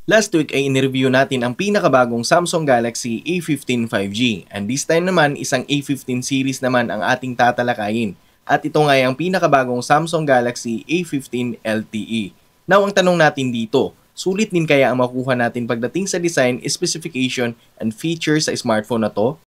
Last week ay in-review natin ang pinakabagong Samsung Galaxy A15 5G and this time naman isang A15 series naman ang ating tatalakayin at ito nga ay ang pinakabagong Samsung Galaxy A15 LTE. Now ang tanong natin dito, sulit din kaya ang makuha natin pagdating sa design, specification and features sa smartphone na to?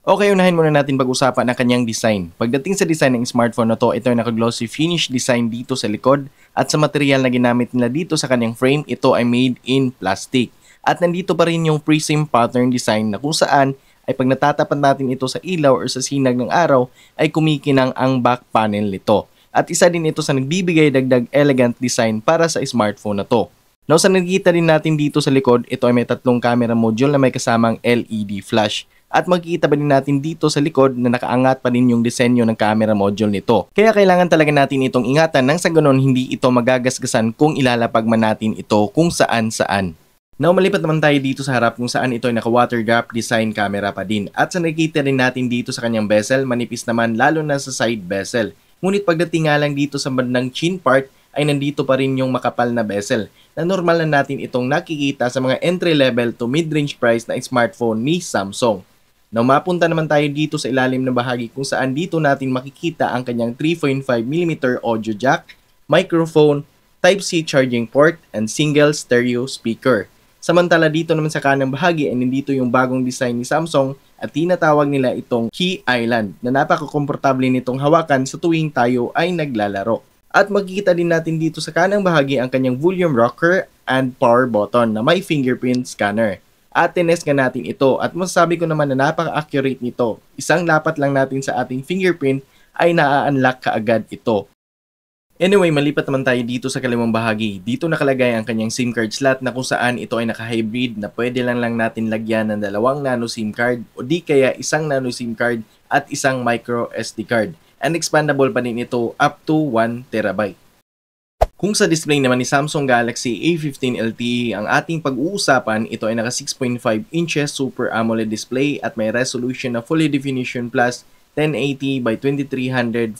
Okay, unahin muna natin pag-usapan ang kanyang design. Pagdating sa design ng smartphone na to, ito ay naka-glossy finish design dito sa likod at sa material na ginamit nila dito sa kanyang frame, ito ay made in plastic. At nandito pa rin yung prism pattern design na kung saan ay pag natatapat natin ito sa ilaw or sa sinag ng araw ay kumikinang ang back panel nito. At isa din ito sa nagbibigay dagdag elegant design para sa smartphone na to. Now sa nakikita din natin dito sa likod, ito ay may tatlong camera module na may kasamang LED flash. At makikita pa din natin dito sa likod na nakaangat pa din yung disenyo ng camera module nito. Kaya kailangan talaga natin itong ingatan nang sa ganon hindi ito magagasgasan kung ilalapag man natin ito kung saan-saan. Now malipat naman tayo dito sa harap kung saan ito ay naka-water gap design camera pa din. At sa nakikita din natin dito sa kanyang bezel, manipis naman lalo na sa side bezel. Ngunit pagdating nga lang dito sa bandang chin part ay nandito pa rin yung makapal na bezel na normal na natin itong nakikita sa mga entry level to mid-range price na smartphone ni Samsung. Now mapunta naman tayo dito sa ilalim na bahagi kung saan dito natin makikita ang kanyang 3.5mm audio jack, microphone, Type-C charging port, and single stereo speaker. Samantala dito naman sa kanang bahagi ay nandito yung bagong design ni Samsung at tinatawag nila itong Key Island na napaka-komportable nitong hawakan sa tuwing tayo ay naglalaro. At makikita din natin dito sa kanang bahagi ang kanyang volume rocker and power button na may fingerprint scanner. At tinest nga natin ito at masasabi ko naman na napaka-accurate nito. Isang lapat lang natin sa ating fingerprint ay na-unlock kaagad ito. Anyway, malipat naman tayo dito sa kaliwang bahagi. Dito nakalagay ang kanyang SIM card slot na kung saan ito ay naka-hybrid na pwede lang natin lagyan ng 2 nano SIM card o di kaya 1 nano SIM card at isang micro SD card. And expandable pa din ito up to 1 TB. Kung sa display naman ni Samsung Galaxy A15 LTE ang ating pag-uusapan, ito ay naka 6.5 inches Super AMOLED display at may resolution na Fully Definition Plus 1080 by 2340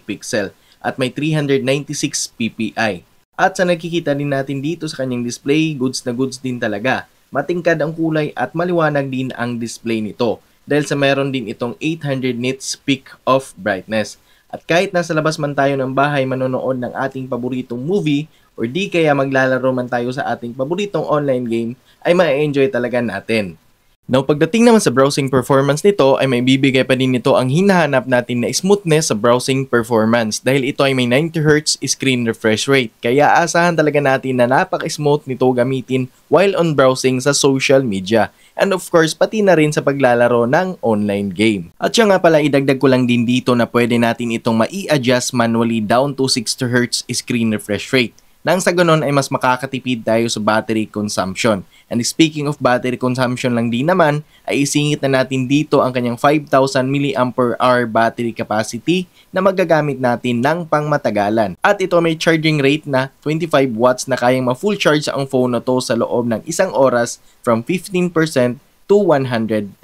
pixel at may 396 ppi. At sa nakikita din natin dito sa kanyang display, goods na goods din talaga. Matingkad ang kulay at maliwanag din ang display nito dahil sa meron din itong 800 nits peak of brightness. At kahit nasa labas man tayo ng bahay manonood ng ating paboritong movie or di kaya maglalaro man tayo sa ating paboritong online game ay ma-enjoy talaga natin. Now pagdating naman sa browsing performance nito ay may bibigay pa din nito ang hinahanap natin na smoothness sa browsing performance dahil ito ay may 90Hz screen refresh rate. Kaya asahan talaga natin na napaka-smooth nito gamitin while on browsing sa social media. And of course, pati na rin sa paglalaro ng online game. At siya nga pala, idagdag ko lang din dito na pwede natin itong mai-adjust manually down to 60Hz screen refresh rate. Nang sa ganon ay mas makakatipid tayo sa battery consumption. And speaking of battery consumption lang din naman, ay isingit na natin dito ang kanyang 5,000 mAh battery capacity na magagamit natin ng pangmatagalan. At ito may charging rate na 25 watts na kayang ma-full charge ang phone na to sa loob ng 1 oras from 15% to 100%.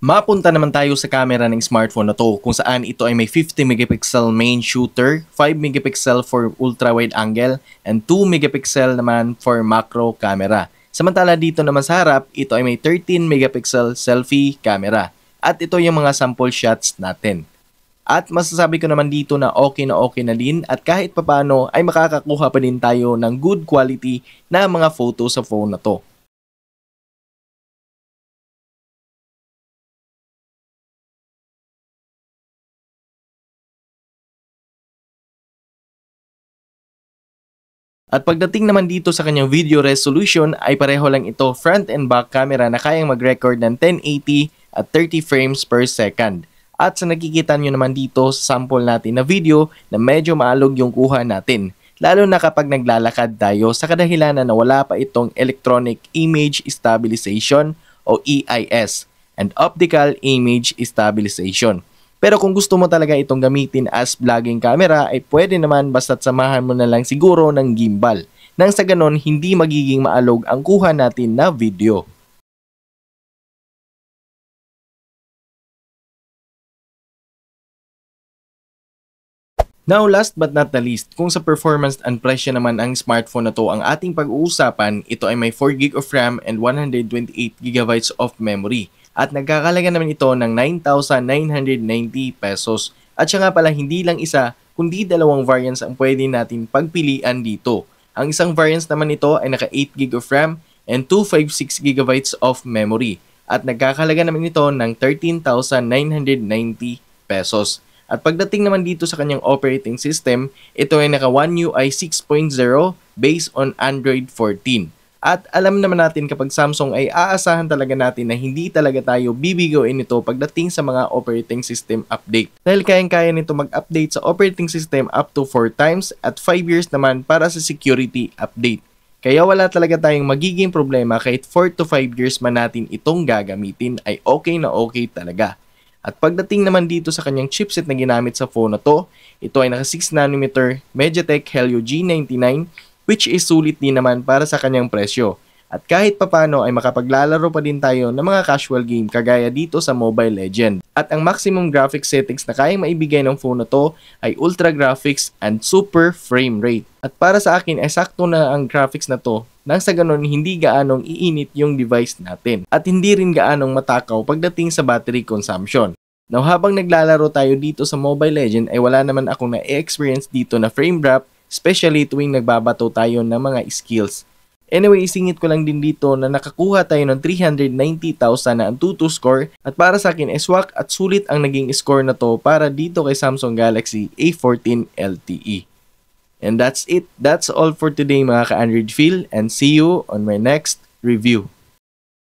Mapunta naman tayo sa camera ng smartphone na to kung saan ito ay may 50 megapixel main shooter, 5 megapixel for ultra-wide angle, and 2 megapixel naman for macro camera. Samantala dito naman sa harap, ito ay may 13 megapixel selfie camera. At ito yung mga sample shots natin. At masasabi ko naman dito na okay na din at kahit papano ay makakakuha pa din tayo ng good quality na mga photo sa phone na to. At pagdating naman dito sa kanyang video resolution ay pareho lang ito front and back camera na kayang mag-record ng 1080 at 30 frames per second. At sa nakikita nyo naman dito sa sample natin na video na medyo maalog yung kuha natin. Lalo na kapag naglalakad tayo sa kadahilanan na wala pa itong Electronic Image Stabilization o EIS and Optical Image Stabilization. Pero kung gusto mo talaga itong gamitin as vlogging camera ay pwede naman basta't samahan mo na lang siguro ng gimbal. Nang sa ganon hindi magiging maalog ang kuha natin na video. Now last but not the least, kung sa performance and presyo naman ang smartphone na to ang ating pag-uusapan, ito ay may 4GB of RAM and 128GB of memory. At nagkakalaga naman ito ng 9,990 pesos. At siya nga pala hindi lang isa, kundi dalawang variants ang pwede natin pagpilian dito. Ang isang variants naman ito ay naka 8GB of RAM and 256GB of memory. At nagkakalaga naman ito ng 13,990 pesos. At pagdating naman dito sa kanyang operating system, ito ay naka One UI 6.0 based on Android 14. At alam naman natin kapag Samsung ay aasahan talaga natin na hindi talaga tayo bibigoin nito pagdating sa mga operating system update. Dahil kayang-kaya nito mag-update sa operating system up to 4 times at 5 years naman para sa security update. Kaya wala talaga tayong magiging problema kahit 4 to 5 years man natin itong gagamitin ay okay na okay talaga. At pagdating naman dito sa kanyang chipset na ginamit sa phone na to, ito ay naka 6nm MediaTek Helio G99 which is sulit din naman para sa kanyang presyo. At kahit papano ay makapaglalaro pa din tayo ng mga casual game kagaya dito sa Mobile Legends. At ang maximum graphics settings na kayang maibigay ng phone na to ay Ultra Graphics and Super Frame Rate. At para sa akin ay sakto na ang graphics na to nang sa ganun hindi gaanong iinit yung device natin at hindi rin gaanong matakaw pagdating sa battery consumption. Now habang naglalaro tayo dito sa Mobile Legends ay wala naman akong na-experience dito na frame drop, especially tuwing nagbabato tayo ng mga skills. Anyway, isingit ko lang din dito na nakakuha tayo ng 390,000 na Antutu score at para sa akin ay swak at sulit ang naging score na to para dito kay Samsung Galaxy A14 LTE. And that's it. That's all for today mga ka-Android Feel and see you on my next review.